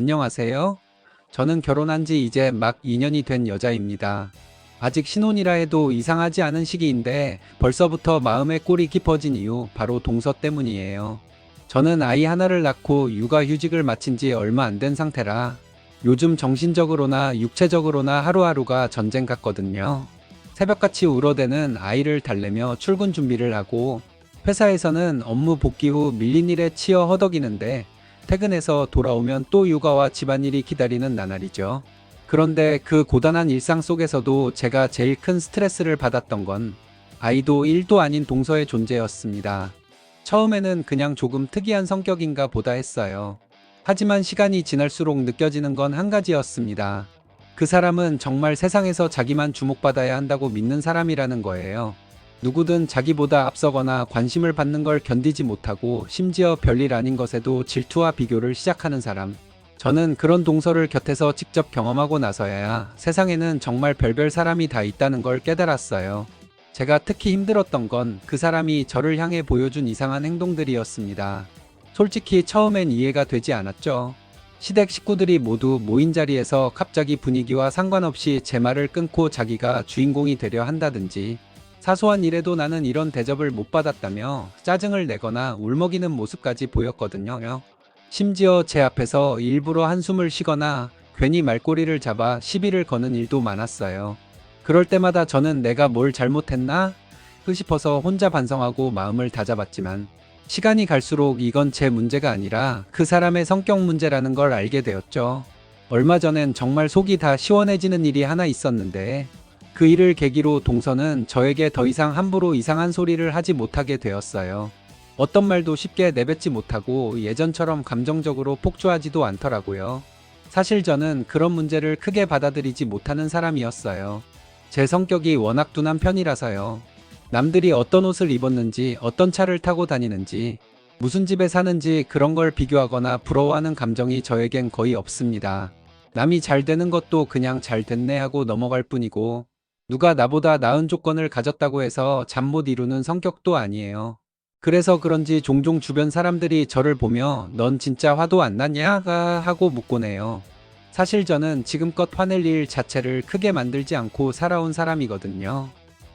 안녕하세요. 저는 결혼한 지 이제 막 2년이 된 여자입니다. 아직 신혼이라 해도 이상하지 않은 시기인데 벌써부터 마음의 골이 깊어진 이유 바로 동서 때문이에요. 저는 아이 하나를 낳고 육아휴직을 마친 지 얼마 안 된 상태라 요즘 정신적으로나 육체적으로나 하루하루가 전쟁 같거든요. 새벽같이 울어대는 아이를 달래며 출근 준비를 하고 회사에서는 업무 복귀 후 밀린 일에 치여 허덕이는데 퇴근해서 돌아오면 또 육아와 집안일이 기다리는 나날이죠. 그런데 그 고단한 일상 속에서도 제가 제일 큰 스트레스를 받았던 건 아이도 1도 아닌 동서의 존재였습니다. 처음에는 그냥 조금 특이한 성격인가 보다 했어요. 하지만 시간이 지날수록 느껴지는 건 한 가지였습니다. 그 사람은 정말 세상에서 자기만 주목받아야 한다고 믿는 사람이라는 거예요. 누구든 자기보다 앞서거나 관심을 받는 걸 견디지 못하고 심지어 별일 아닌 것에도 질투와 비교를 시작하는 사람. 저는 그런 동서를 곁에서 직접 경험하고 나서야 세상에는 정말 별별 사람이 다 있다는 걸 깨달았어요. 제가 특히 힘들었던 건 그 사람이 저를 향해 보여준 이상한 행동들이었습니다. 솔직히 처음엔 이해가 되지 않았죠. 시댁 식구들이 모두 모인 자리에서 갑자기 분위기와 상관없이 제 말을 끊고 자기가 주인공이 되려 한다든지 사소한 일에도 나는 이런 대접을 못 받았다며 짜증을 내거나 울먹이는 모습까지 보였거든요. 심지어 제 앞에서 일부러 한숨을 쉬거나 괜히 말꼬리를 잡아 시비를 거는 일도 많았어요. 그럴 때마다 저는 내가 뭘 잘못했나 싶어서 혼자 반성하고 마음을 다잡았지만 시간이 갈수록 이건 제 문제가 아니라 그 사람의 성격 문제라는 걸 알게 되었죠. 얼마 전엔 정말 속이 다 시원해지는 일이 하나 있었는데 그 일을 계기로 동서는 저에게 더 이상 함부로 이상한 소리를 하지 못하게 되었어요. 어떤 말도 쉽게 내뱉지 못하고 예전처럼 감정적으로 폭주하지도 않더라고요. 사실 저는 그런 문제를 크게 받아들이지 못하는 사람이었어요. 제 성격이 워낙 둔한 편이라서요. 남들이 어떤 옷을 입었는지, 어떤 차를 타고 다니는지, 무슨 집에 사는지 그런 걸 비교하거나 부러워하는 감정이 저에겐 거의 없습니다. 남이 잘 되는 것도 그냥 잘 됐네 하고 넘어갈 뿐이고 누가 나보다 나은 조건을 가졌다고 해서 잠 못 이루는 성격도 아니에요. 그래서 그런지 종종 주변 사람들이 저를 보며 넌 진짜 화도 안 났냐? 하고 묻곤 해요. 사실 저는 지금껏 화낼 일 자체를 크게 만들지 않고 살아온 사람이거든요.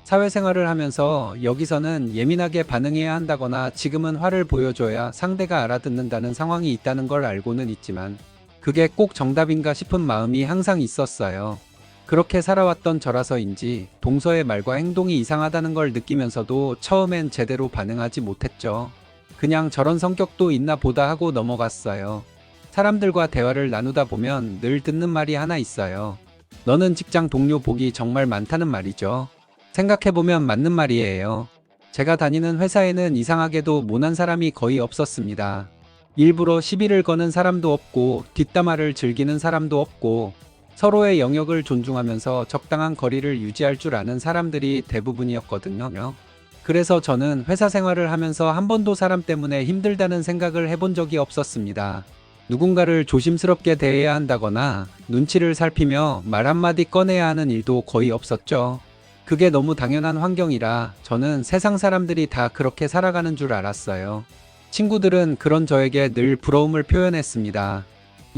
사회생활을 하면서 여기서는 예민하게 반응해야 한다거나 지금은 화를 보여줘야 상대가 알아듣는다는 상황이 있다는 걸 알고는 있지만 그게 꼭 정답인가 싶은 마음이 항상 있었어요. 그렇게 살아왔던 저라서인지 동서의 말과 행동이 이상하다는 걸 느끼면서도 처음엔 제대로 반응하지 못했죠. 그냥 저런 성격도 있나 보다 하고 넘어갔어요. 사람들과 대화를 나누다 보면 늘 듣는 말이 하나 있어요. 너는 직장 동료 복이 정말 많다는 말이죠. 생각해보면 맞는 말이에요. 제가 다니는 회사에는 이상하게도 모난 사람이 거의 없었습니다. 일부러 시비를 거는 사람도 없고 뒷담화를 즐기는 사람도 없고 서로의 영역을 존중하면서 적당한 거리를 유지할 줄 아는 사람들이 대부분이었거든요. 그래서 저는 회사 생활을 하면서 한 번도 사람 때문에 힘들다는 생각을 해본 적이 없었습니다. 누군가를 조심스럽게 대해야 한다거나 눈치를 살피며 말 한마디 꺼내야 하는 일도 거의 없었죠. 그게 너무 당연한 환경이라 저는 세상 사람들이 다 그렇게 살아가는 줄 알았어요. 친구들은 그런 저에게 늘 부러움을 표현했습니다.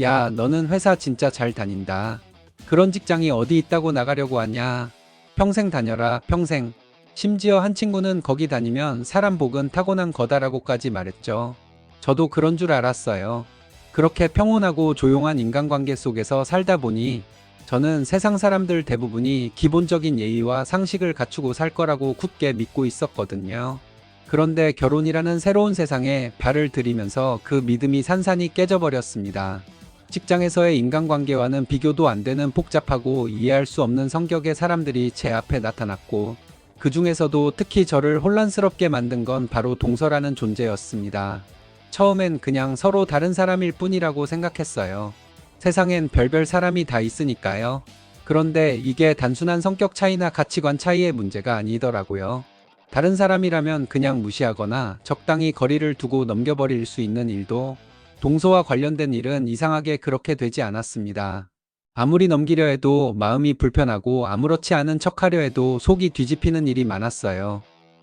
야, 너는 회사 진짜 잘 다닌다. 그런 직장이 어디 있다고 나가려고 하냐. 평생 다녀라, 평생. 심지어 한 친구는 거기 다니면 사람 복은 타고난 거다라고까지 말했죠. 저도 그런 줄 알았어요. 그렇게 평온하고 조용한 인간관계 속에서 살다 보니 저는 세상 사람들 대부분이 기본적인 예의와 상식을 갖추고 살 거라고 굳게 믿고 있었거든요. 그런데 결혼이라는 새로운 세상에 발을 들이면서 그 믿음이 산산이 깨져버렸습니다. 직장에서의 인간관계와는 비교도 안 되는 복잡하고 이해할 수 없는 성격의 사람들이 제 앞에 나타났고 그 중에서도 특히 저를 혼란스럽게 만든 건 바로 동서라는 존재였습니다. 처음엔 그냥 서로 다른 사람일 뿐이라고 생각했어요. 세상엔 별별 사람이 다 있으니까요. 그런데 이게 단순한 성격 차이나 가치관 차이의 문제가 아니더라고요. 다른 사람이라면 그냥 무시하거나 적당히 거리를 두고 넘겨버릴 수 있는 일도 동서와 관련된 일은 이상하게 그렇게 되지 않았습니다. 아무리 넘기려 해도 마음이 불편하고 아무렇지 않은 척하려 해도 속이 뒤집히는 일이 많았어요.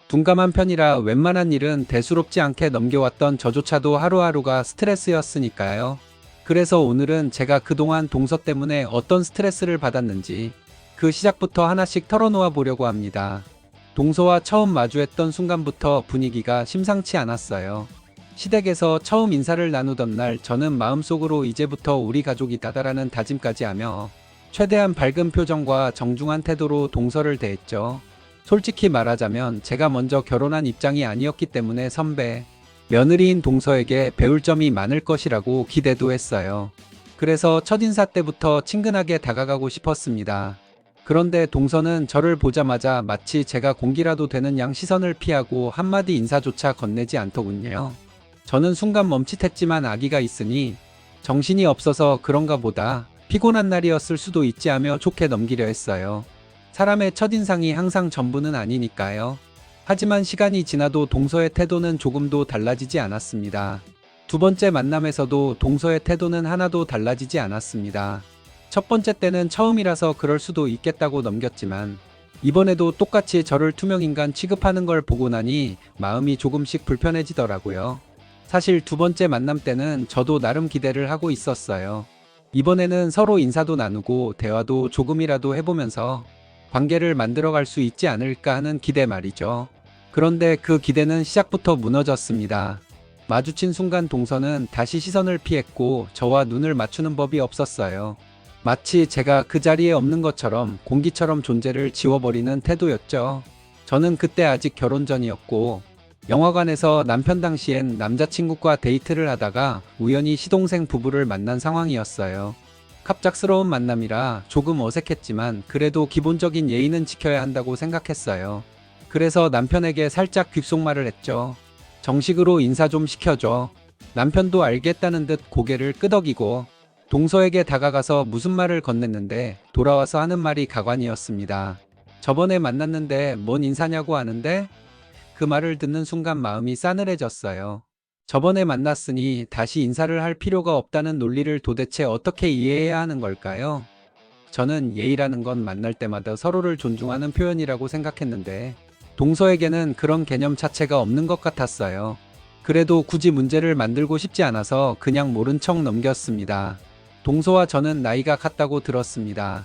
둔감한 편이라 웬만한 일은 대수롭지 않게 넘겨왔던 저조차도 하루하루가 스트레스였으니까요. 그래서 오늘은 제가 그동안 동서 때문에 어떤 스트레스를 받았는지 그 시작부터 하나씩 털어놓아 보려고 합니다. 동서와 처음 마주했던 순간부터 분위기가 심상치 않았어요. 시댁에서 처음 인사를 나누던 날 저는 마음속으로 이제부터 우리 가족이다라는 다짐까지 하며 최대한 밝은 표정과 정중한 태도로 동서를 대했죠. 솔직히 말하자면 제가 먼저 결혼한 입장이 아니었기 때문에 선배, 며느리인 동서에게 배울 점이 많을 것이라고 기대도 했어요. 그래서 첫인사 때부터 친근하게 다가가고 싶었습니다. 그런데 동서는 저를 보자마자 마치 제가 공기라도 되는 양 시선을 피하고 한마디 인사조차 건네지 않더군요. 저는 순간 멈칫했지만 아기가 있으니 정신이 없어서 그런가 보다, 피곤한 날이었을 수도 있지 하며 좋게 넘기려 했어요. 사람의 첫인상이 항상 전부는 아니니까요. 하지만 시간이 지나도 동서의 태도는 조금도 달라지지 않았습니다. 두 번째 만남에서도 동서의 태도는 하나도 달라지지 않았습니다. 첫 번째 때는 처음이라서 그럴 수도 있겠다고 넘겼지만 이번에도 똑같이 저를 투명인간 취급하는 걸 보고 나니 마음이 조금씩 불편해지더라고요. 사실 두 번째 만남 때는 저도 나름 기대를 하고 있었어요. 이번에는 서로 인사도 나누고 대화도 조금이라도 해보면서 관계를 만들어갈 수 있지 않을까 하는 기대 말이죠. 그런데 그 기대는 시작부터 무너졌습니다. 마주친 순간 동서는 다시 시선을 피했고 저와 눈을 맞추는 법이 없었어요. 마치 제가 그 자리에 없는 것처럼 공기처럼 존재를 지워버리는 태도였죠. 저는 그때 아직 결혼 전이었고 영화관에서 남편 당시엔 남자친구과 데이트를 하다가 우연히 시동생 부부를 만난 상황이었어요. 갑작스러운 만남이라 조금 어색했지만 그래도 기본적인 예의는 지켜야 한다고 생각했어요. 그래서 남편에게 살짝 귓속말을 했죠. 정식으로 인사 좀 시켜줘. 남편도 알겠다는 듯 고개를 끄덕이고 동서에게 다가가서 무슨 말을 건넸는데 돌아와서 하는 말이 가관이었습니다. 저번에 만났는데 뭔 인사냐고 하는데? 그 말을 듣는 순간 마음이 싸늘해졌어요. 저번에 만났으니 다시 인사를 할 필요가 없다는 논리를 도대체 어떻게 이해해야 하는 걸까요? 저는 예의라는 건 만날 때마다 서로를 존중하는 표현이라고 생각했는데 동서에게는 그런 개념 자체가 없는 것 같았어요. 그래도 굳이 문제를 만들고 싶지 않아서 그냥 모른 척 넘겼습니다. 동서와 저는 나이가 같다고 들었습니다.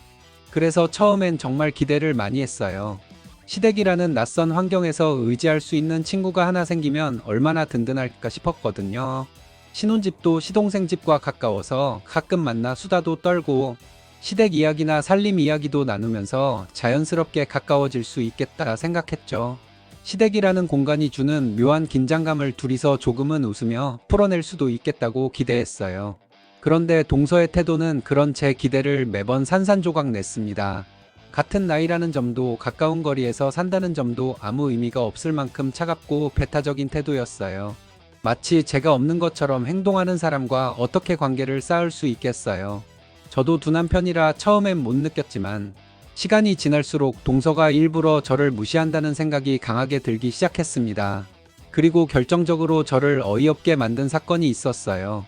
그래서 처음엔 정말 기대를 많이 했어요. 시댁이라는 낯선 환경에서 의지할 수 있는 친구가 하나 생기면 얼마나 든든할까 싶었거든요. 신혼집도 시동생 집과 가까워서 가끔 만나 수다도 떨고 시댁 이야기나 살림 이야기도 나누면서 자연스럽게 가까워질 수 있겠다 생각했죠. 시댁이라는 공간이 주는 묘한 긴장감을 둘이서 조금은 웃으며 풀어낼 수도 있겠다고 기대했어요. 그런데 동서의 태도는 그런 제 기대를 매번 산산조각 냈습니다. 같은 나이라는 점도 가까운 거리에서 산다는 점도 아무 의미가 없을 만큼 차갑고 배타적인 태도였어요. 마치 제가 없는 것처럼 행동하는 사람과 어떻게 관계를 쌓을 수 있겠어요. 저도 두 남편이라 처음엔 못 느꼈지만 시간이 지날수록 동서가 일부러 저를 무시한다는 생각이 강하게 들기 시작했습니다. 그리고 결정적으로 저를 어이없게 만든 사건이 있었어요.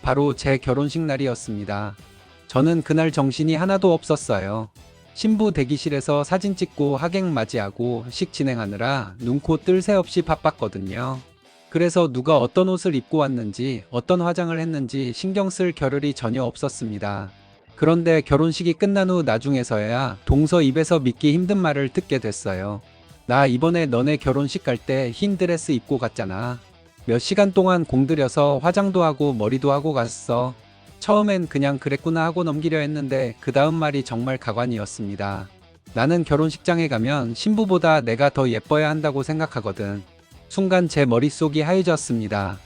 바로 제 결혼식 날이었습니다. 저는 그날 정신이 하나도 없었어요. 신부 대기실에서 사진 찍고 하객 맞이하고 식 진행하느라 눈코 뜰 새 없이 바빴거든요. 그래서 누가 어떤 옷을 입고 왔는지 어떤 화장을 했는지 신경 쓸 겨를이 전혀 없었습니다. 그런데 결혼식이 끝난 후 나중에서야 동서 입에서 믿기 힘든 말을 듣게 됐어요. 나 이번에 너네 결혼식 갈 때 흰 드레스 입고 갔잖아. 몇 시간 동안 공들여서 화장도 하고 머리도 하고 갔어. 처음엔 그냥 그랬구나 하고 넘기려 했는데 그 다음 말이 정말 가관이었습니다. 나는 결혼식장에 가면 신부보다 내가 더 예뻐야 한다고 생각하거든. 순간 제 머릿속이 하얘졌습니다.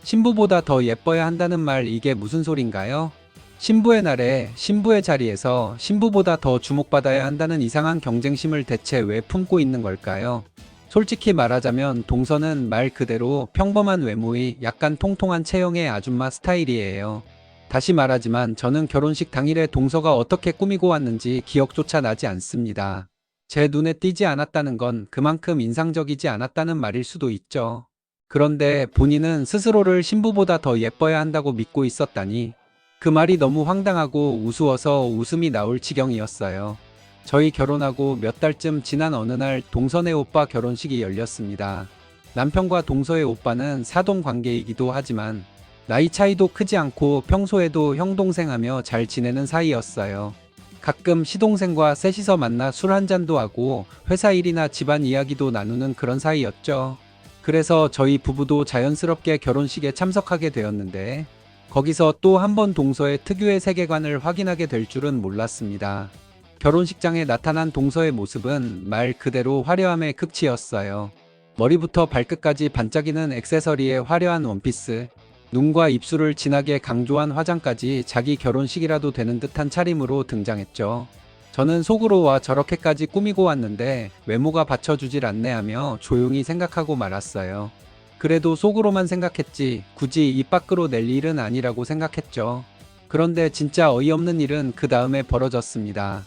신부보다 더 예뻐야 한다는 말, 이게 무슨 소린가요? 신부의 날에 신부의 자리에서 신부보다 더 주목받아야 한다는 이상한 경쟁심을 대체 왜 품고 있는 걸까요? 솔직히 말하자면 동서는 말 그대로 평범한 외모의 약간 통통한 체형의 아줌마 스타일이에요. 다시 말하지만 저는 결혼식 당일에 동서가 어떻게 꾸미고 왔는지 기억조차 나지 않습니다. 제 눈에 띄지 않았다는 건 그만큼 인상적이지 않았다는 말일 수도 있죠. 그런데 본인은 스스로를 신부보다 더 예뻐야 한다고 믿고 있었다니 그 말이 너무 황당하고 우스워서 웃음이 나올 지경이었어요. 저희 결혼하고 몇 달쯤 지난 어느 날 동서네 오빠 결혼식이 열렸습니다. 남편과 동서의 오빠는 사돈 관계이기도 하지만 나이 차이도 크지 않고 평소에도 형 동생하며 잘 지내는 사이였어요. 가끔 시동생과 셋이서 만나 술 한잔도 하고 회사 일이나 집안 이야기도 나누는 그런 사이였죠. 그래서 저희 부부도 자연스럽게 결혼식에 참석하게 되었는데 거기서 또 한 번 동서의 특유의 세계관을 확인하게 될 줄은 몰랐습니다. 결혼식장에 나타난 동서의 모습은 말 그대로 화려함의 극치였어요. 머리부터 발끝까지 반짝이는 액세서리에 화려한 원피스, 눈과 입술을 진하게 강조한 화장까지 자기 결혼식이라도 되는 듯한 차림으로 등장했죠. 저는 속으로 와 저렇게까지 꾸미고 왔는데 외모가 받쳐주질 않네 하며 조용히 생각하고 말았어요. 그래도 속으로만 생각했지 굳이 입 밖으로 낼 일은 아니라고 생각했죠. 그런데 진짜 어이없는 일은 그 다음에 벌어졌습니다.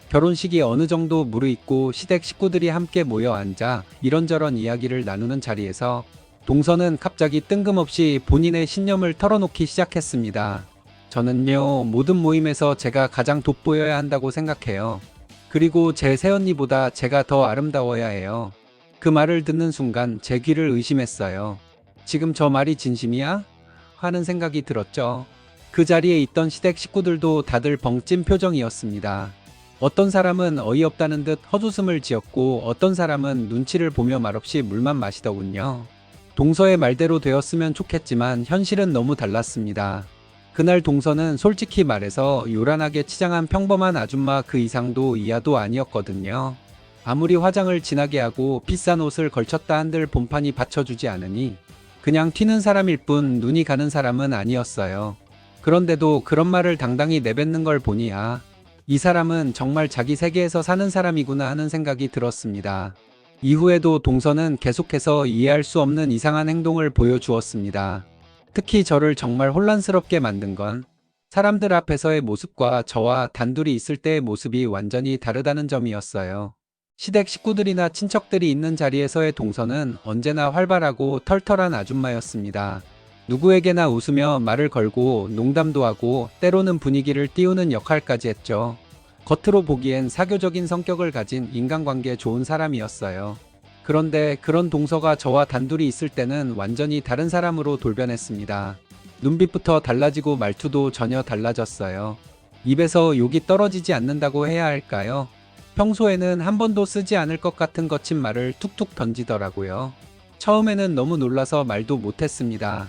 결혼식이 어느 정도 무르익고 시댁 식구들이 함께 모여 앉아 이런저런 이야기를 나누는 자리에서 동서는 갑자기 뜬금없이 본인의 신념을 털어놓기 시작했습니다. 저는요, 모든 모임에서 제가 가장 돋보여야 한다고 생각해요. 그리고 제 새언니보다 제가 더 아름다워야 해요. 그 말을 듣는 순간 제 귀를 의심했어요. 지금 저 말이 진심이야? 하는 생각이 들었죠. 그 자리에 있던 시댁 식구들도 다들 벙찐 표정이었습니다. 어떤 사람은 어이없다는 듯 헛웃음을 지었고 어떤 사람은 눈치를 보며 말없이 물만 마시더군요. 동서의 말대로 되었으면 좋겠지만 현실은 너무 달랐습니다. 그날 동서는 솔직히 말해서 요란하게 치장한 평범한 아줌마 그 이상도 이하도 아니었거든요. 아무리 화장을 진하게 하고 비싼 옷을 걸쳤다 한들 본판이 받쳐주지 않으니 그냥 튀는 사람일 뿐 눈이 가는 사람은 아니었어요. 그런데도 그런 말을 당당히 내뱉는 걸 보니 이 사람은 정말 자기 세계에서 사는 사람이구나 하는 생각이 들었습니다. 이후에도 동서는 계속해서 이해할 수 없는 이상한 행동을 보여주었습니다. 특히 저를 정말 혼란스럽게 만든 건 사람들 앞에서의 모습과 저와 단둘이 있을 때의 모습이 완전히 다르다는 점이었어요. 시댁 식구들이나 친척들이 있는 자리에서의 동서는 언제나 활발하고 털털한 아줌마였습니다. 누구에게나 웃으며 말을 걸고 농담도 하고 때로는 분위기를 띄우는 역할까지 했죠. 겉으로 보기엔 사교적인 성격을 가진 인간관계 좋은 사람이었어요. 그런데 그런 동서가 저와 단둘이 있을 때는 완전히 다른 사람으로 돌변했습니다. 눈빛부터 달라지고 말투도 전혀 달라졌어요. 입에서 욕이 떨어지지 않는다고 해야 할까요? 평소에는 한 번도 쓰지 않을 것 같은 거친 말을 툭툭 던지더라고요. 처음에는 너무 놀라서 말도 못했습니다.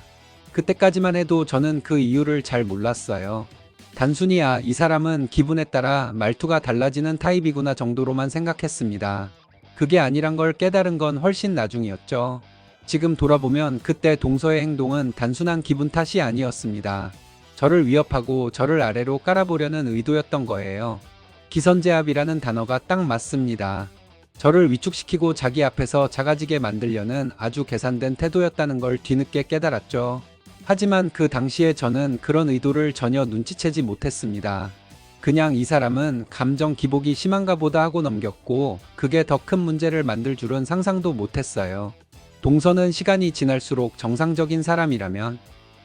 그때까지만 해도 저는 그 이유를 잘 몰랐어요. 단순히 이 사람은 기분에 따라 말투가 달라지는 타입이구나 정도로만 생각했습니다. 그게 아니란 걸 깨달은 건 훨씬 나중이었죠. 지금 돌아보면 그때 동서의 행동은 단순한 기분 탓이 아니었습니다. 저를 위협하고 저를 아래로 깔아보려는 의도였던 거예요. 기선제압이라는 단어가 딱 맞습니다. 저를 위축시키고 자기 앞에서 작아지게 만들려는 아주 계산된 태도였다는 걸 뒤늦게 깨달았죠. 하지만 그 당시에 저는 그런 의도를 전혀 눈치채지 못했습니다. 그냥 이 사람은 감정 기복이 심한가 보다 하고 넘겼고 그게 더 큰 문제를 만들 줄은 상상도 못했어요. 동서는 시간이 지날수록 정상적인 사람이라면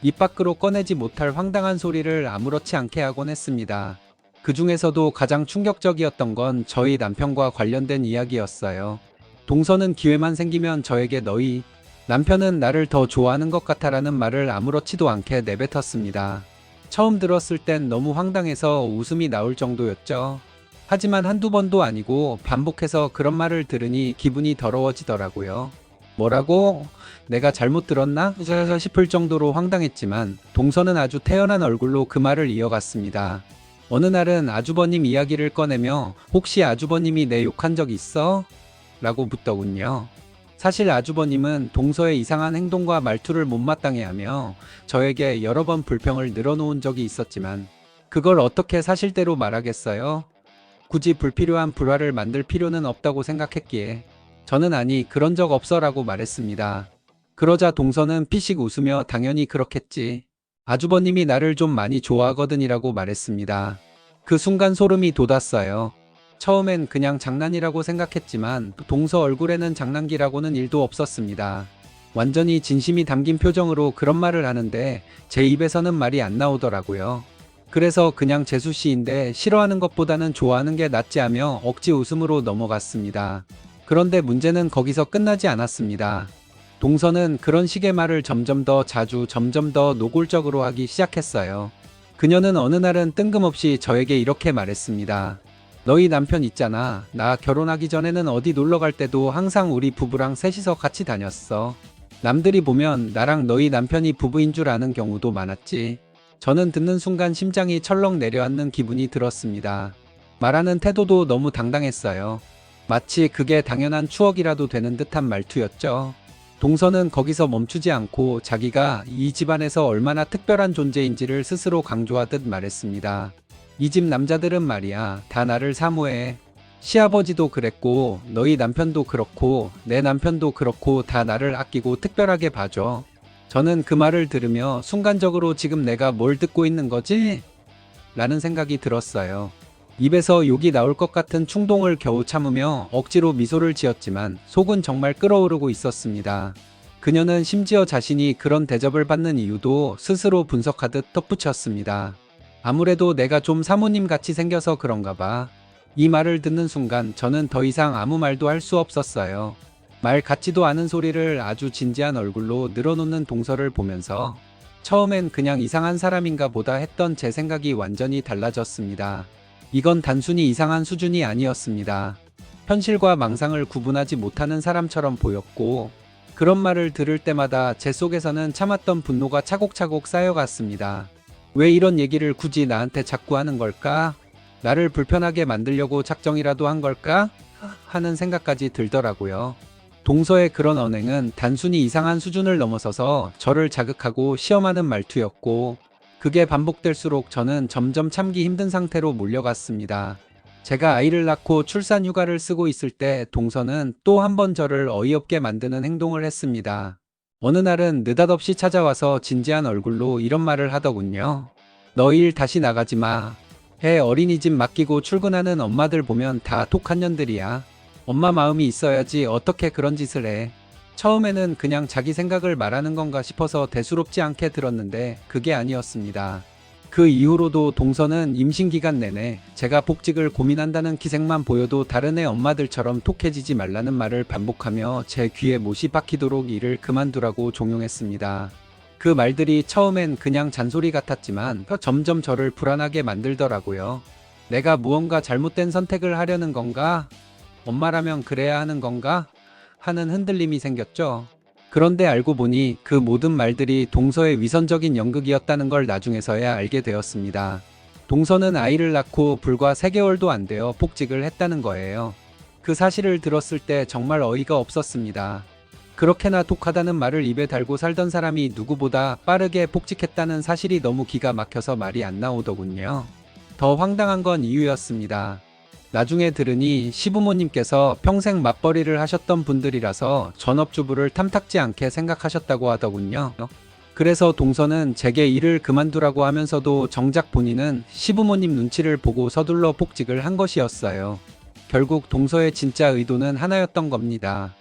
입 밖으로 꺼내지 못할 황당한 소리를 아무렇지 않게 하곤 했습니다. 그 중에서도 가장 충격적이었던 건 저희 남편과 관련된 이야기였어요. 동서는 기회만 생기면 저에게 너희 남편은 나를 더 좋아하는 것 같아라는 말을 아무렇지도 않게 내뱉었습니다. 처음 들었을 땐 너무 황당해서 웃음이 나올 정도였죠. 하지만 한두 번도 아니고 반복해서 그런 말을 들으니 기분이 더러워지더라고요. 뭐라고? 내가 잘못 들었나? 싶을 정도로 황당했지만 동서는 아주 태연한 얼굴로 그 말을 이어갔습니다. 어느 날은 아주버님 이야기를 꺼내며 혹시 아주버님이 내 욕한 적 있어? 라고 묻더군요. 사실 아주버님은 동서의 이상한 행동과 말투를 못마땅해하며 저에게 여러 번 불평을 늘어놓은 적이 있었지만 그걸 어떻게 사실대로 말하겠어요? 굳이 불필요한 불화를 만들 필요는 없다고 생각했기에 저는 아니 그런 적 없어 라고 말했습니다. 그러자 동서는 피식 웃으며 당연히 그렇겠지. 아주버님이 나를 좀 많이 좋아하거든이라고 말했습니다. 그 순간 소름이 돋았어요. 처음엔 그냥 장난이라고 생각했지만 동서 얼굴에는 장난기라고는 1도 없었습니다. 완전히 진심이 담긴 표정으로 그런 말을 하는데 제 입에서는 말이 안 나오더라고요. 그래서 그냥 재수씨인데 싫어하는 것보다는 좋아하는 게 낫지 하며 억지 웃음으로 넘어갔습니다. 그런데 문제는 거기서 끝나지 않았습니다. 동서는 그런 식의 말을 점점 더 자주 점점 더 노골적으로 하기 시작했어요. 그녀는 어느 날은 뜬금없이 저에게 이렇게 말했습니다. 너희 남편 있잖아. 나 결혼하기 전에는 어디 놀러 갈 때도 항상 우리 부부랑 셋이서 같이 다녔어. 남들이 보면 나랑 너희 남편이 부부인 줄 아는 경우도 많았지. 저는 듣는 순간 심장이 철렁 내려앉는 기분이 들었습니다. 말하는 태도도 너무 당당했어요. 마치 그게 당연한 추억이라도 되는 듯한 말투였죠. 동서는 거기서 멈추지 않고 자기가 이 집안에서 얼마나 특별한 존재인지를 스스로 강조하듯 말했습니다. 이 집 남자들은 말이야, 다 나를 사모해. 시아버지도 그랬고, 너희 남편도 그렇고, 내 남편도 그렇고, 다 나를 아끼고 특별하게 봐줘. 저는 그 말을 들으며 순간적으로 지금 내가 뭘 듣고 있는 거지? 라는 생각이 들었어요. 입에서 욕이 나올 것 같은 충동을 겨우 참으며 억지로 미소를 지었지만 속은 정말 끓어오르고 있었습니다. 그녀는 심지어 자신이 그런 대접을 받는 이유도 스스로 분석하듯 덧붙였습니다. 아무래도 내가 좀 사모님 같이 생겨서 그런가 봐. 이 말을 듣는 순간 저는 더 이상 아무 말도 할 수 없었어요. 말 같지도 않은 소리를 아주 진지한 얼굴로 늘어놓는 동서를 보면서 처음엔 그냥 이상한 사람인가 보다 했던 제 생각이 완전히 달라졌습니다. 이건 단순히 이상한 수준이 아니었습니다. 현실과 망상을 구분하지 못하는 사람처럼 보였고, 그런 말을 들을 때마다 제 속에서는 참았던 분노가 차곡차곡 쌓여갔습니다. 왜 이런 얘기를 굳이 나한테 자꾸 하는 걸까? 나를 불편하게 만들려고 작정이라도 한 걸까? 하는 생각까지 들더라고요. 동서의 그런 언행은 단순히 이상한 수준을 넘어서서 저를 자극하고 시험하는 말투였고, 그게 반복될수록 저는 점점 참기 힘든 상태로 몰려갔습니다. 제가 아이를 낳고 출산 휴가를 쓰고 있을 때 동서는 또 한 번 저를 어이없게 만드는 행동을 했습니다. 어느 날은 느닷없이 찾아와서 진지한 얼굴로 이런 말을 하더군요. 너 일 다시 나가지 마. 애 어린이집 맡기고 출근하는 엄마들 보면 다 독한 년들이야. 엄마 마음이 있어야지 어떻게 그런 짓을 해. 처음에는 그냥 자기 생각을 말하는 건가 싶어서 대수롭지 않게 들었는데 그게 아니었습니다. 그 이후로도 동서는 임신기간 내내 제가 복직을 고민한다는 기색만 보여도 다른 애 엄마들처럼 톡해지지 말라는 말을 반복하며 제 귀에 못이 박히도록 일을 그만두라고 종용했습니다. 그 말들이 처음엔 그냥 잔소리 같았지만 점점 저를 불안하게 만들더라고요. 내가 무언가 잘못된 선택을 하려는 건가? 엄마라면 그래야 하는 건가? 하는 흔들림이 생겼죠. 그런데 알고 보니 그 모든 말들이 동서의 위선적인 연극이었다는 걸 나중에서야 알게 되었습니다. 동서는 아이를 낳고 불과 3개월도 안 되어 복직을 했다는 거예요. 그 사실을 들었을 때 정말 어이가 없었습니다. 그렇게나 독하다는 말을 입에 달고 살던 사람이 누구보다 빠르게 복직했다는 사실이 너무 기가 막혀서 말이 안 나오더군요. 더 황당한 건 이유였습니다. 나중에 들으니 시부모님께서 평생 맞벌이를 하셨던 분들이라서 전업주부를 탐탁지 않게 생각하셨다고 하더군요. 그래서 동서는 제게 일을 그만두라고 하면서도 정작 본인은 시부모님 눈치를 보고 서둘러 복직을 한 것이었어요. 결국 동서의 진짜 의도는 하나였던 겁니다.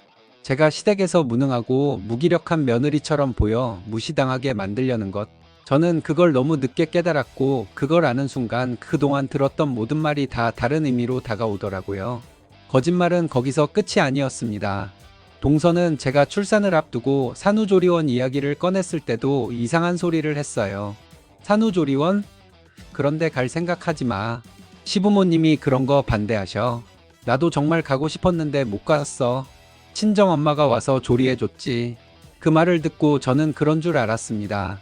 제가 시댁에서 무능하고 무기력한 며느리처럼 보여 무시당하게 만들려는 것. 저는 그걸 너무 늦게 깨달았고 그걸 아는 순간 그동안 들었던 모든 말이 다 다른 의미로 다가오더라고요. 거짓말은 거기서 끝이 아니었습니다. 동서는 제가 출산을 앞두고 산후조리원 이야기를 꺼냈을 때도 이상한 소리를 했어요. 산후조리원? 그런데 갈 생각하지 마. 시부모님이 그런 거 반대하셔. 나도 정말 가고 싶었는데 못 갔어. 친정엄마가 와서 조리해줬지. 그 말을 듣고 저는 그런 줄 알았습니다.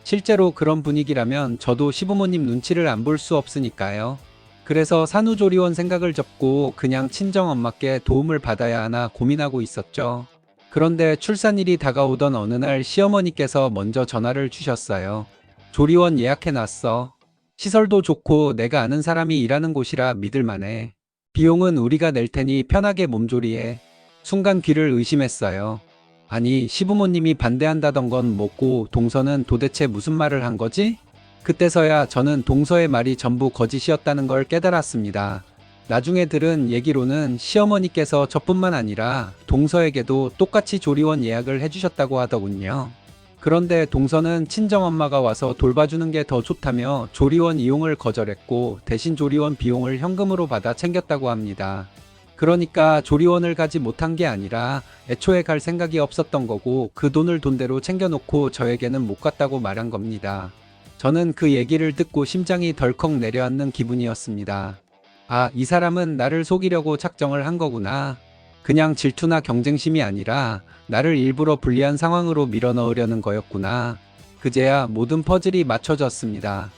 실제로 그런 분위기라면 저도 시부모님 눈치를 안 볼 수 없으니까요. 그래서 산후조리원 생각을 접고 그냥 친정엄마께 도움을 받아야 하나 고민하고 있었죠. 그런데 출산일이 다가오던 어느 날 시어머니께서 먼저 전화를 주셨어요. 조리원 예약해놨어. 시설도 좋고 내가 아는 사람이 일하는 곳이라 믿을만해. 비용은 우리가 낼 테니 편하게 몸조리해. 순간 귀를 의심했어요. 아니, 시부모님이 반대한다던 건 뭐고 동서는 도대체 무슨 말을 한 거지? 그때서야 저는 동서의 말이 전부 거짓이었다는 걸 깨달았습니다. 나중에 들은 얘기로는 시어머니께서 저뿐만 아니라 동서에게도 똑같이 조리원 예약을 해주셨다고 하더군요. 그런데 동서는 친정엄마가 와서 돌봐주는 게 더 좋다며 조리원 이용을 거절했고 대신 조리원 비용을 현금으로 받아 챙겼다고 합니다. 그러니까 조리원을 가지 못한 게 아니라 애초에 갈 생각이 없었던 거고 그 돈을 돈대로 챙겨놓고 저에게는 못 갔다고 말한 겁니다. 저는 그 얘기를 듣고 심장이 덜컥 내려앉는 기분이었습니다. 아, 이 사람은 나를 속이려고 작정을 한 거구나. 그냥 질투나 경쟁심이 아니라 나를 일부러 불리한 상황으로 밀어넣으려는 거였구나. 그제야 모든 퍼즐이 맞춰졌습니다.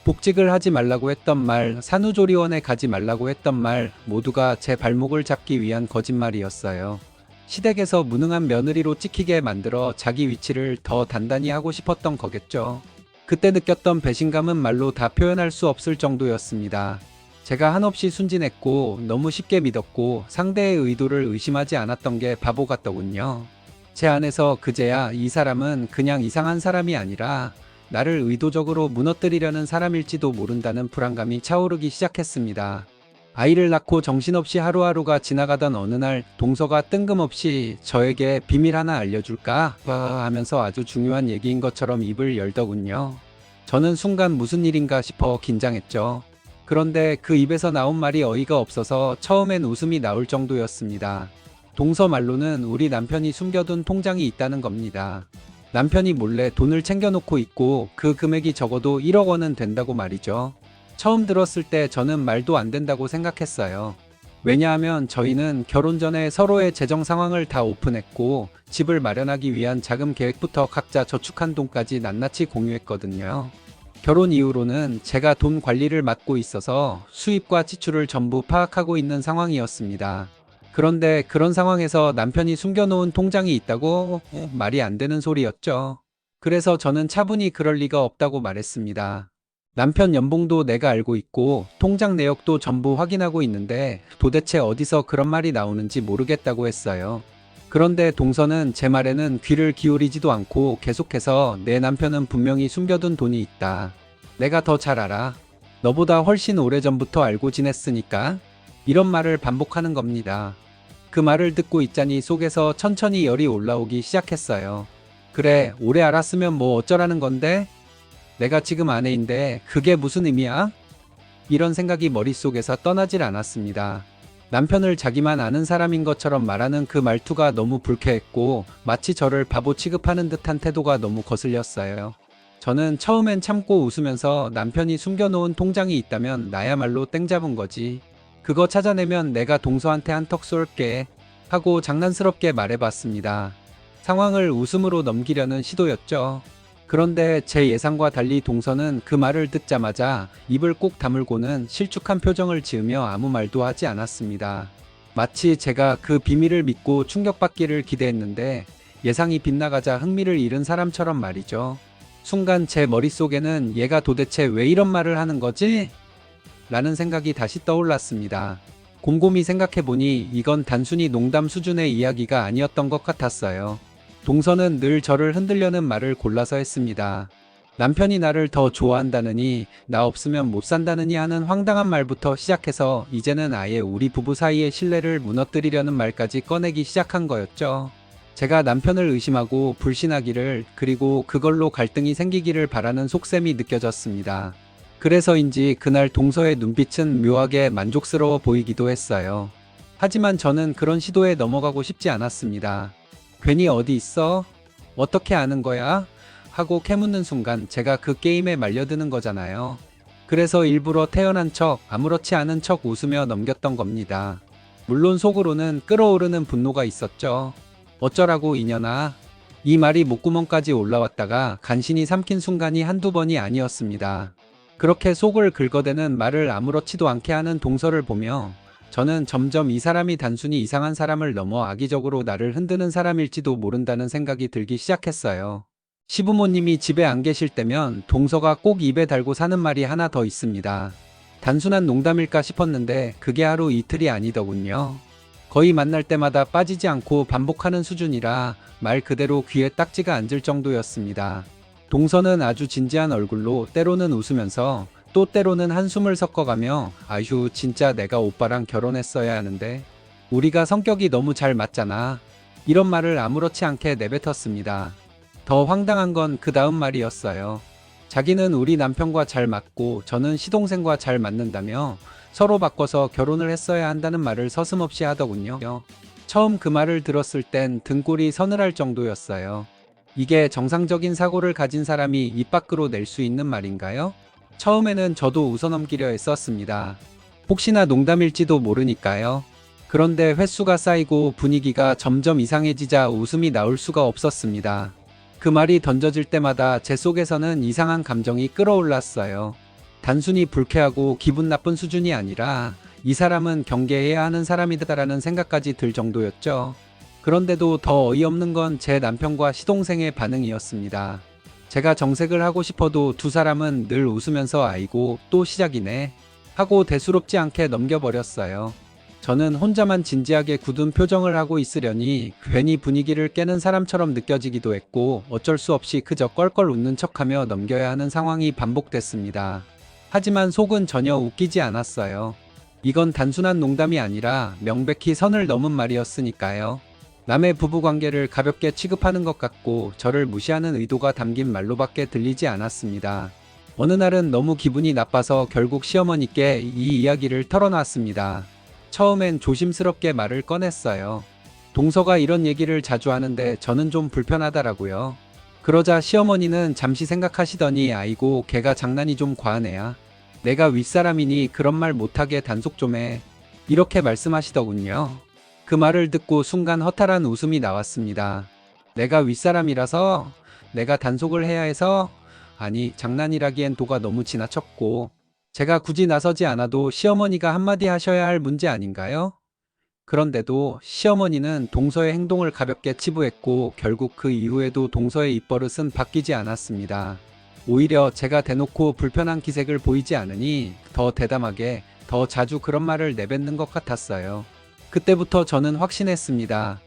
복직을 하지 말라고 했던 말, 산후조리원에 가지 말라고 했던 말, 모두가 제 발목을 잡기 위한 거짓말이었어요. 시댁에서 무능한 며느리로 찍히게 만들어 자기 위치를 더 단단히 하고 싶었던 거겠죠. 그때 느꼈던 배신감은 말로 다 표현할 수 없을 정도였습니다. 제가 한없이 순진했고 너무 쉽게 믿었고 상대의 의도를 의심하지 않았던 게 바보 같더군요. 제 안에서 그제야 이 사람은 그냥 이상한 사람이 아니라 나를 의도적으로 무너뜨리려는 사람일지도 모른다는 불안감이 차오르기 시작했습니다. 아이를 낳고 정신없이 하루하루가 지나가던 어느 날 동서가 뜬금없이 저에게 비밀 하나 알려줄까? 하면서 아주 중요한 얘기인 것처럼 입을 열더군요. 저는 순간 무슨 일인가 싶어 긴장했죠. 그런데 그 입에서 나온 말이 어이가 없어서 처음엔 웃음이 나올 정도였습니다. 동서 말로는 우리 남편이 숨겨둔 통장이 있다는 겁니다. 남편이 몰래 돈을 챙겨놓고 있고 그 금액이 적어도 1억 원은 된다고 말이죠. 처음 들었을 때 저는 말도 안 된다고 생각했어요. 왜냐하면 저희는 결혼 전에 서로의 재정 상황을 다 오픈했고 집을 마련하기 위한 자금 계획부터 각자 저축한 돈까지 낱낱이 공유했거든요. 결혼 이후로는 제가 돈 관리를 맡고 있어서 수입과 지출을 전부 파악하고 있는 상황이었습니다. 그런데 그런 상황에서 남편이 숨겨놓은 통장이 있다고? 말이 안 되는 소리였죠. 그래서 저는 차분히 그럴 리가 없다고 말했습니다. 남편 연봉도 내가 알고 있고 통장 내역도 전부 확인하고 있는데 도대체 어디서 그런 말이 나오는지 모르겠다고 했어요. 그런데 동서는 제 말에는 귀를 기울이지도 않고 계속해서 내 남편은 분명히 숨겨둔 돈이 있다. 내가 더 잘 알아. 너보다 훨씬 오래전부터 알고 지냈으니까. 이런 말을 반복하는 겁니다. 그 말을 듣고 있자니 속에서 천천히 열이 올라오기 시작했어요. 그래, 오래 알았으면 뭐 어쩌라는 건데? 내가 지금 아내인데 그게 무슨 의미야? 이런 생각이 머릿속에서 떠나질 않았습니다. 남편을 자기만 아는 사람인 것처럼 말하는 그 말투가 너무 불쾌했고 마치 저를 바보 취급하는 듯한 태도가 너무 거슬렸어요. 저는 처음엔 참고 웃으면서 남편이 숨겨놓은 통장이 있다면 나야말로 땡 잡은 거지. 그거 찾아내면 내가 동서한테 한턱 쏠게 하고 장난스럽게 말해봤습니다. 상황을 웃음으로 넘기려는 시도였죠. 그런데 제 예상과 달리 동서는 그 말을 듣자마자 입을 꼭 다물고는 실축한 표정을 지으며 아무 말도 하지 않았습니다. 마치 제가 그 비밀을 믿고 충격받기를 기대했는데 예상이 빗나가자 흥미를 잃은 사람처럼 말이죠. 순간 제 머릿속에는 얘가 도대체 왜 이런 말을 하는 거지? 라는 생각이 다시 떠올랐습니다. 곰곰이 생각해보니 이건 단순히 농담 수준의 이야기가 아니었던 것 같았어요. 동서는 늘 저를 흔들려는 말을 골라서 했습니다. 남편이 나를 더 좋아한다느니 나 없으면 못 산다느니 하는 황당한 말부터 시작해서 이제는 아예 우리 부부 사이의 신뢰를 무너뜨리려는 말까지 꺼내기 시작한 거였죠. 제가 남편을 의심하고 불신하기를 그리고 그걸로 갈등이 생기기를 바라는 속셈이 느껴졌습니다. 그래서인지 그날 동서의 눈빛은 묘하게 만족스러워 보이기도 했어요. 하지만 저는 그런 시도에 넘어가고 싶지 않았습니다. 괜히 어디 있어? 어떻게 아는 거야? 하고 캐묻는 순간 제가 그 게임에 말려드는 거잖아요. 그래서 일부러 태연한 척, 아무렇지 않은 척 웃으며 넘겼던 겁니다. 물론 속으로는 끓어오르는 분노가 있었죠. 어쩌라고 이년아. 이 말이 목구멍까지 올라왔다가 간신히 삼킨 순간이 한두 번이 아니었습니다. 그렇게 속을 긁어대는 말을 아무렇지도 않게 하는 동서를 보며 저는 점점 이 사람이 단순히 이상한 사람을 넘어 악의적으로 나를 흔드는 사람일지도 모른다는 생각이 들기 시작했어요. 시부모님이 집에 안 계실 때면 동서가 꼭 입에 달고 사는 말이 하나 더 있습니다. 단순한 농담일까 싶었는데 그게 하루 이틀이 아니더군요. 거의 만날 때마다 빠지지 않고 반복하는 수준이라 말 그대로 귀에 딱지가 앉을 정도였습니다. 동서는 아주 진지한 얼굴로 때로는 웃으면서 또 때로는 한숨을 섞어가며 아휴 진짜 내가 오빠랑 결혼했어야 하는데 우리가 성격이 너무 잘 맞잖아. 이런 말을 아무렇지 않게 내뱉었습니다. 더 황당한 건 그 다음 말이었어요. 자기는 우리 남편과 잘 맞고 저는 시동생과 잘 맞는다며 서로 바꿔서 결혼을 했어야 한다는 말을 서슴없이 하더군요. 처음 그 말을 들었을 땐 등골이 서늘할 정도였어요. 이게 정상적인 사고를 가진 사람이 입 밖으로 낼 수 있는 말인가요? 처음에는 저도 웃어넘기려 했었습니다. 혹시나 농담일지도 모르니까요. 그런데 횟수가 쌓이고 분위기가 점점 이상해지자 웃음이 나올 수가 없었습니다. 그 말이 던져질 때마다 제 속에서는 이상한 감정이 끌어올랐어요. 단순히 불쾌하고 기분 나쁜 수준이 아니라 이 사람은 경계해야 하는 사람이다라는 생각까지 들 정도였죠. 그런데도 더 어이없는 건 제 남편과 시동생의 반응이었습니다. 제가 정색을 하고 싶어도 두 사람은 늘 웃으면서 아이고 또 시작이네 하고 대수롭지 않게 넘겨버렸어요. 저는 혼자만 진지하게 굳은 표정을 하고 있으려니 괜히 분위기를 깨는 사람처럼 느껴지기도 했고 어쩔 수 없이 그저 껄껄 웃는 척하며 넘겨야 하는 상황이 반복됐습니다. 하지만 속은 전혀 웃기지 않았어요. 이건 단순한 농담이 아니라 명백히 선을 넘은 말이었으니까요. 남의 부부관계를 가볍게 취급하는 것 같고 저를 무시하는 의도가 담긴 말로밖에 들리지 않았습니다. 어느 날은 너무 기분이 나빠서 결국 시어머니께 이 이야기를 털어놨습니다. 처음엔 조심스럽게 말을 꺼냈어요. 동서가 이런 얘기를 자주 하는데 저는 좀 불편하더라고요. 그러자 시어머니는 잠시 생각하시더니 아이고 걔가 장난이 좀 과한 애야. 내가 윗사람이니 그런 말 못하게 단속 좀 해. 이렇게 말씀하시더군요. 그 말을 듣고 순간 허탈한 웃음이 나왔습니다. 내가 윗사람이라서? 내가 단속을 해야 해서? 아니 장난이라기엔 도가 너무 지나쳤고 제가 굳이 나서지 않아도 시어머니가 한마디 하셔야 할 문제 아닌가요? 그런데도 시어머니는 동서의 행동을 가볍게 치부했고 결국 그 이후에도 동서의 입버릇은 바뀌지 않았습니다. 오히려 제가 대놓고 불편한 기색을 보이지 않으니 더 대담하게 더 자주 그런 말을 내뱉는 것 같았어요. 그때부터 저는 확신했습니다.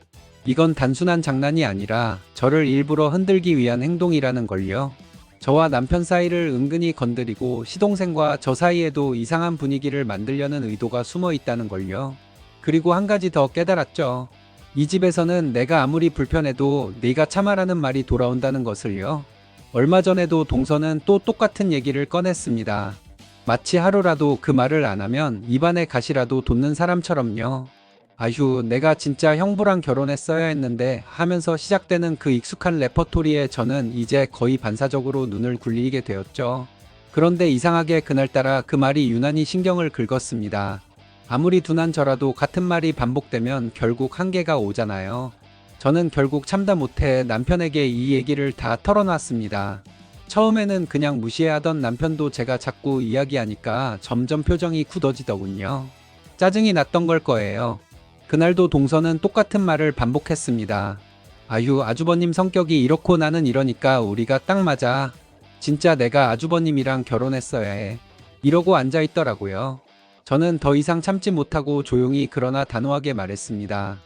이건 단순한 장난이 아니라 저를 일부러 흔들기 위한 행동이라는 걸요. 저와 남편 사이를 은근히 건드리고 시동생과 저 사이에도 이상한 분위기를 만들려는 의도가 숨어 있다는 걸요. 그리고 한 가지 더 깨달았죠. 이 집에서는 내가 아무리 불편해도 네가 참아라는 말이 돌아온다는 것을요. 얼마 전에도 동서는 또 똑같은 얘기를 꺼냈습니다. 마치 하루라도 그 말을 안 하면 입안에 가시라도 돋는 사람처럼요. 아휴, 내가 진짜 형부랑 결혼했어야 했는데 하면서 시작되는 그 익숙한 레퍼토리에 저는 이제 거의 반사적으로 눈을 굴리게 되었죠. 그런데 이상하게 그날따라 그 말이 유난히 신경을 긁었습니다. 아무리 둔한 저라도 같은 말이 반복되면 결국 한계가 오잖아요. 저는 결국 참다 못해 남편에게 이 얘기를 다 털어놨습니다. 처음에는 그냥 무시해하던 남편도 제가 자꾸 이야기하니까 점점 표정이 굳어지더군요. 짜증이 났던 걸 거예요. 그날도 동서는 똑같은 말을 반복했습니다. 아유, 아주버님 성격이 이렇고 나는 이러니까 우리가 딱 맞아. 진짜 내가 아주버님이랑 결혼했어야 해. 이러고 앉아있더라고요. 저는 더 이상 참지 못하고 조용히 그러나 단호하게 말했습니다.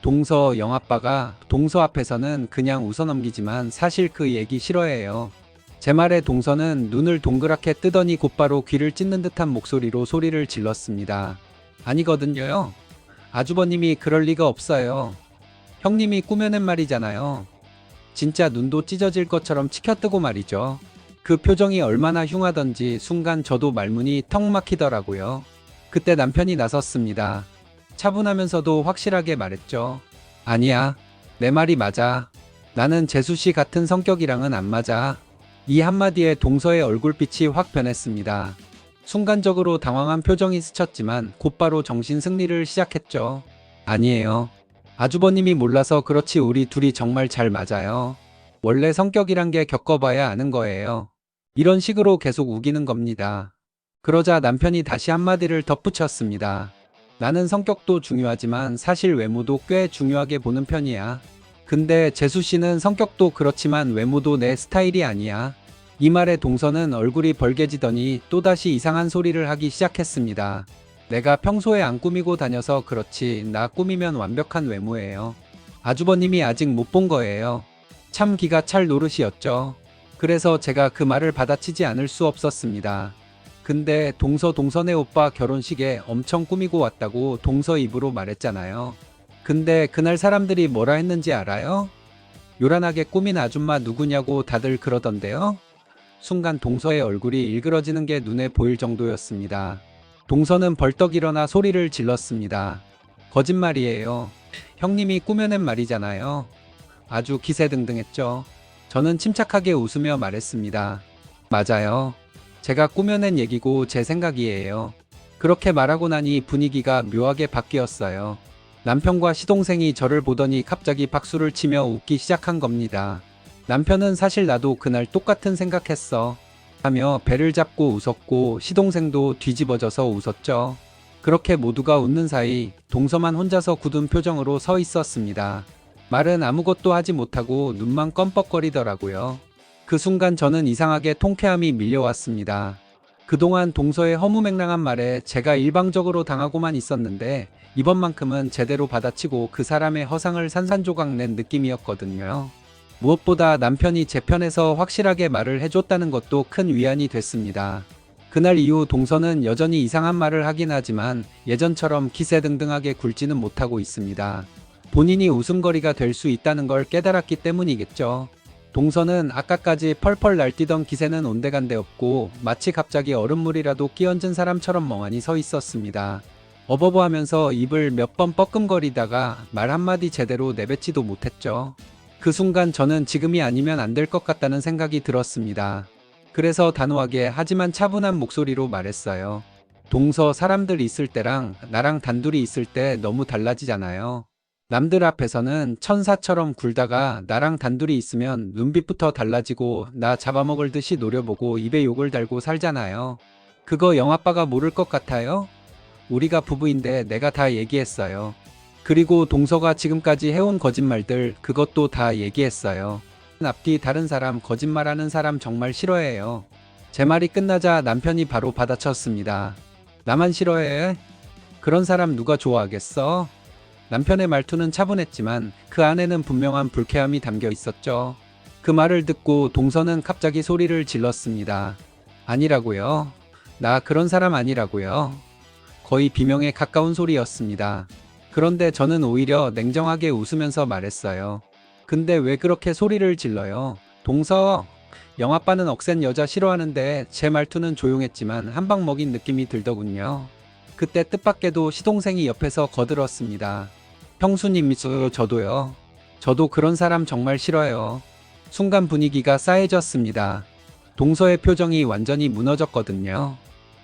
동서 영아빠가 동서 앞에서는 그냥 웃어넘기지만 사실 그 얘기 싫어해요. 제 말에 동서는 눈을 동그랗게 뜨더니 곧바로 귀를 찢는 듯한 목소리로 소리를 질렀습니다. 아니거든요. 아주버님이 그럴 리가 없어요. 형님이 꾸며낸 말이잖아요. 진짜 눈도 찢어질 것처럼 치켜뜨고 말이죠. 그 표정이 얼마나 흉하던지 순간 저도 말문이 턱 막히더라고요. 그때 남편이 나섰습니다. 차분하면서도 확실하게 말했죠. 아니야, 내 말이 맞아. 나는 재수씨 같은 성격이랑은 안 맞아. 이 한마디에 동서의 얼굴빛이 확 변했습니다. 순간적으로 당황한 표정이 스쳤지만 곧바로 정신 승리를 시작했죠. 아니에요. 아주버님이 몰라서 그렇지 우리 둘이 정말 잘 맞아요. 원래 성격이란 게 겪어봐야 아는 거예요. 이런 식으로 계속 우기는 겁니다. 그러자 남편이 다시 한마디를 덧붙였습니다. 나는 성격도 중요하지만 사실 외모도 꽤 중요하게 보는 편이야. 근데 재수씨는 성격도 그렇지만 외모도 내 스타일이 아니야. 이 말에 동서는 얼굴이 벌개지더니 또다시 이상한 소리를 하기 시작했습니다. 내가 평소에 안 꾸미고 다녀서 그렇지 나 꾸미면 완벽한 외모예요. 아주버님이 아직 못 본 거예요. 참 기가 찰 노릇이었죠. 그래서 제가 그 말을 받아치지 않을 수 없었습니다. 근데 동서네 오빠 결혼식에 엄청 꾸미고 왔다고 동서 입으로 말했잖아요. 근데 그날 사람들이 뭐라 했는지 알아요? 요란하게 꾸민 아줌마 누구냐고 다들 그러던데요. 순간 동서의 얼굴이 일그러지는 게 눈에 보일 정도였습니다. 동서는 벌떡 일어나 소리를 질렀습니다. 거짓말이에요. 형님이 꾸며낸 말이잖아요. 아주 기세등등했죠. 저는 침착하게 웃으며 말했습니다. 맞아요. 제가 꾸며낸 얘기고 제 생각이에요. 그렇게 말하고 나니 분위기가 묘하게 바뀌었어요. 남편과 시동생이 저를 보더니 갑자기 박수를 치며 웃기 시작한 겁니다. 남편은 사실 나도 그날 똑같은 생각했어 하며 배를 잡고 웃었고 시동생도 뒤집어져서 웃었죠. 그렇게 모두가 웃는 사이 동서만 혼자서 굳은 표정으로 서 있었습니다. 말은 아무것도 하지 못하고 눈만 껌뻑거리더라고요. 그 순간 저는 이상하게 통쾌함이 밀려왔습니다. 그동안 동서의 허무맹랑한 말에 제가 일방적으로 당하고만 있었는데 이번만큼은 제대로 받아치고 그 사람의 허상을 산산조각 낸 느낌이었거든요. 무엇보다 남편이 제 편에서 확실하게 말을 해줬다는 것도 큰 위안이 됐습니다. 그날 이후 동서는 여전히 이상한 말을 하긴 하지만 예전처럼 기세등등하게 굴지는 못하고 있습니다. 본인이 웃음거리가 될 수 있다는 걸 깨달았기 때문이겠죠. 동서는 아까까지 펄펄 날뛰던 기세는 온데간데 없고 마치 갑자기 얼음물이라도 끼얹은 사람처럼 멍하니 서 있었습니다. 어버버 하면서 입을 몇 번 뻐끔거리다가 말 한마디 제대로 내뱉지도 못했죠. 그 순간 저는 지금이 아니면 안 될 것 같다는 생각이 들었습니다. 그래서 단호하게 하지만 차분한 목소리로 말했어요. 동서, 사람들 있을 때랑 나랑 단둘이 있을 때 너무 달라지잖아요. 남들 앞에서는 천사처럼 굴다가 나랑 단둘이 있으면 눈빛부터 달라지고 나 잡아먹을 듯이 노려보고 입에 욕을 달고 살잖아요. 그거 영아빠가 모를 것 같아요? 우리가 부부인데 내가 다 얘기했어요. 그리고 동서가 지금까지 해온 거짓말들 그것도 다 얘기했어요. 앞뒤 다른 사람, 거짓말하는 사람 정말 싫어해요. 제 말이 끝나자 남편이 바로 받아쳤습니다. 나만 싫어해? 그런 사람 누가 좋아하겠어? 남편의 말투는 차분했지만 그 안에는 분명한 불쾌함이 담겨 있었죠. 그 말을 듣고 동서는 갑자기 소리를 질렀습니다. 아니라고요. 나 그런 사람 아니라고요. 거의 비명에 가까운 소리였습니다. 그런데 저는 오히려 냉정하게 웃으면서 말했어요. 근데 왜 그렇게 소리를 질러요? 동서, 영아빠는 억센 여자 싫어하는데 제 말투는 조용했지만 한 방 먹인 느낌이 들더군요. 그때 뜻밖에도 시동생이 옆에서 거들었습니다. 형수님 있어요. 저도요. 저도 그런 사람 정말 싫어요. 순간 분위기가 싸해졌습니다. 동서의 표정이 완전히 무너졌거든요.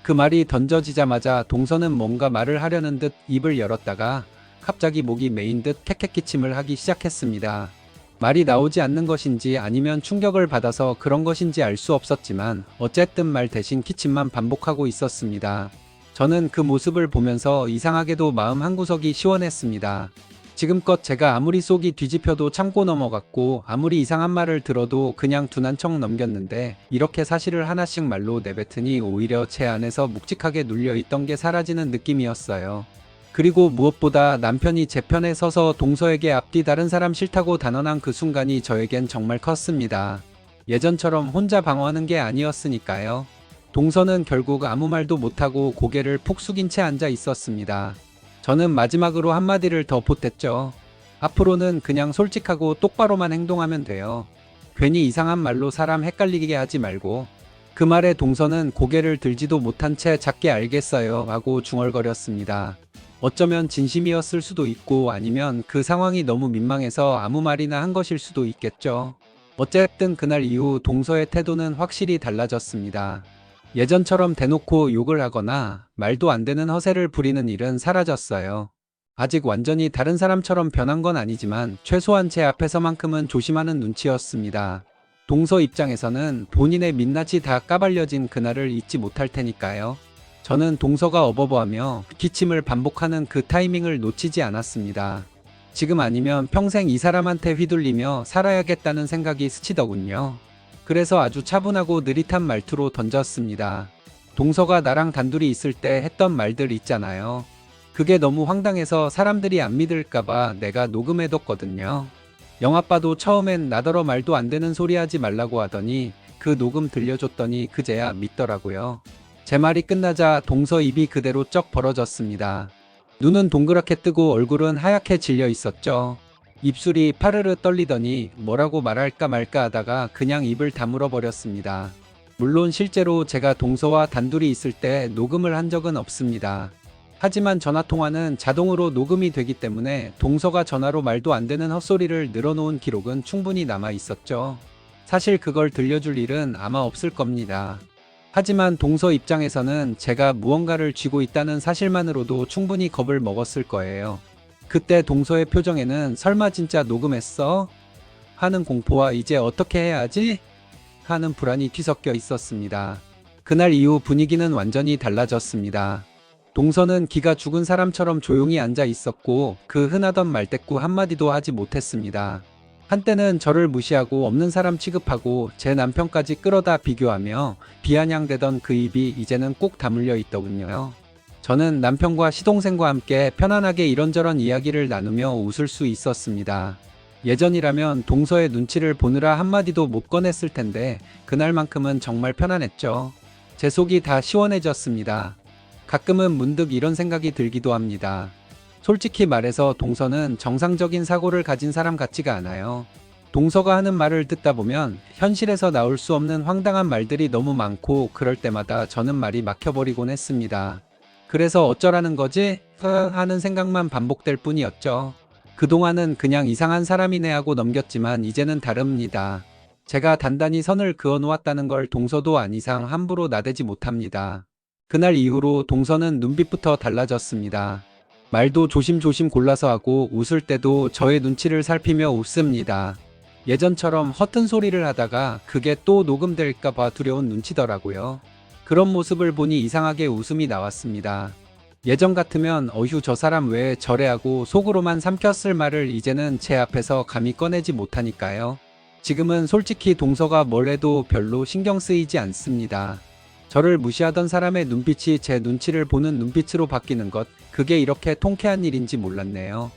그 말이 던져지자마자 동서는 뭔가 말을 하려는 듯 입을 열었다가 갑자기 목이 메인 듯 캑캑 기침을 하기 시작했습니다. 말이 나오지 않는 것인지 아니면 충격을 받아서 그런 것인지 알 수 없었지만 어쨌든 말 대신 기침만 반복하고 있었습니다. 저는 그 모습을 보면서 이상하게도 마음 한구석이 시원했습니다. 지금껏 제가 아무리 속이 뒤집혀도 참고 넘어갔고 아무리 이상한 말을 들어도 그냥 둔한 척 넘겼는데 이렇게 사실을 하나씩 말로 내뱉으니 오히려 제 안에서 묵직하게 눌려있던 게 사라지는 느낌이었어요. 그리고 무엇보다 남편이 제 편에 서서 동서에게 앞뒤 다른 사람 싫다고 단언한 그 순간이 저에겐 정말 컸습니다. 예전처럼 혼자 방어하는 게 아니었으니까요. 동서는 결국 아무 말도 못하고 고개를 푹 숙인 채 앉아 있었습니다. 저는 마지막으로 한마디를 더 보탰죠. 앞으로는 그냥 솔직하고 똑바로만 행동하면 돼요. 괜히 이상한 말로 사람 헷갈리게 하지 말고. 그 말에 동서는 고개를 들지도 못한 채 작게 알겠어요 하고 중얼거렸습니다. 어쩌면 진심이었을 수도 있고 아니면 그 상황이 너무 민망해서 아무 말이나 한 것일 수도 있겠죠. 어쨌든 그날 이후 동서의 태도는 확실히 달라졌습니다. 예전처럼 대놓고 욕을 하거나 말도 안 되는 허세를 부리는 일은 사라졌어요. 아직 완전히 다른 사람처럼 변한 건 아니지만 최소한 제 앞에서만큼은 조심하는 눈치였습니다. 동서 입장에서는 본인의 민낯이 다 까발려진 그날을 잊지 못할 테니까요. 저는 동서가 어버버하며 기침을 반복하는 그 타이밍을 놓치지 않았습니다. 지금 아니면 평생 이 사람한테 휘둘리며 살아야겠다는 생각이 스치더군요. 그래서 아주 차분하고 느릿한 말투로 던졌습니다. 동서가 나랑 단둘이 있을 때 했던 말들 있잖아요. 그게 너무 황당해서 사람들이 안 믿을까봐 내가 녹음해뒀거든요. 영아빠도 처음엔 나더러 말도 안 되는 소리 하지 말라고 하더니 그 녹음 들려줬더니 그제야 믿더라고요. 제 말이 끝나자 동서 입이 그대로 쩍 벌어졌습니다. 눈은 동그랗게 뜨고 얼굴은 하얗게 질려 있었죠. 입술이 파르르 떨리더니 뭐라고 말할까 말까 하다가 그냥 입을 다물어 버렸습니다. 물론 실제로 제가 동서와 단둘이 있을 때 녹음을 한 적은 없습니다. 하지만 전화통화는 자동으로 녹음이 되기 때문에 동서가 전화로 말도 안 되는 헛소리를 늘어놓은 기록은 충분히 남아 있었죠. 사실 그걸 들려줄 일은 아마 없을 겁니다. 하지만 동서 입장에서는 제가 무언가를 쥐고 있다는 사실만으로도 충분히 겁을 먹었을 거예요. 그때 동서의 표정에는 설마 진짜 녹음했어? 하는 공포와 이제 어떻게 해야 하지? 하는 불안이 뒤섞여 있었습니다. 그날 이후 분위기는 완전히 달라졌습니다. 동서는 기가 죽은 사람처럼 조용히 앉아 있었고 그 흔하던 말대꾸 한마디도 하지 못했습니다. 한때는 저를 무시하고 없는 사람 취급하고 제 남편까지 끌어다 비교하며 비아냥대던 그 입이 이제는 꼭 다물려 있더군요. 저는 남편과 시동생과 함께 편안하게 이런저런 이야기를 나누며 웃을 수 있었습니다. 예전이라면 동서의 눈치를 보느라 한마디도 못 꺼냈을 텐데 그날만큼은 정말 편안했죠. 제 속이 다 시원해졌습니다. 가끔은 문득 이런 생각이 들기도 합니다. 솔직히 말해서 동서는 정상적인 사고를 가진 사람 같지가 않아요. 동서가 하는 말을 듣다 보면 현실에서 나올 수 없는 황당한 말들이 너무 많고 그럴 때마다 저는 말이 막혀버리곤 했습니다. 그래서 어쩌라는 거지? 하는 생각만 반복될 뿐이었죠. 그동안은 그냥 이상한 사람이네 하고 넘겼지만 이제는 다릅니다. 제가 단단히 선을 그어 놓았다는 걸 동서도 안 이상 함부로 나대지 못합니다. 그날 이후로 동서는 눈빛부터 달라졌습니다. 말도 조심조심 골라서 하고 웃을 때도 저의 눈치를 살피며 웃습니다. 예전처럼 허튼 소리를 하다가 그게 또 녹음될까봐 두려운 눈치더라고요. 그런 모습을 보니 이상하게 웃음이 나왔습니다. 예전 같으면 어휴 저 사람 왜 저래 하고 속으로만 삼켰을 말을 이제는 제 앞에서 감히 꺼내지 못하니까요. 지금은 솔직히 동서가 뭘 해도 별로 신경 쓰이지 않습니다. 저를 무시하던 사람의 눈빛이 제 눈치를 보는 눈빛으로 바뀌는 것, 그게 이렇게 통쾌한 일인지 몰랐네요.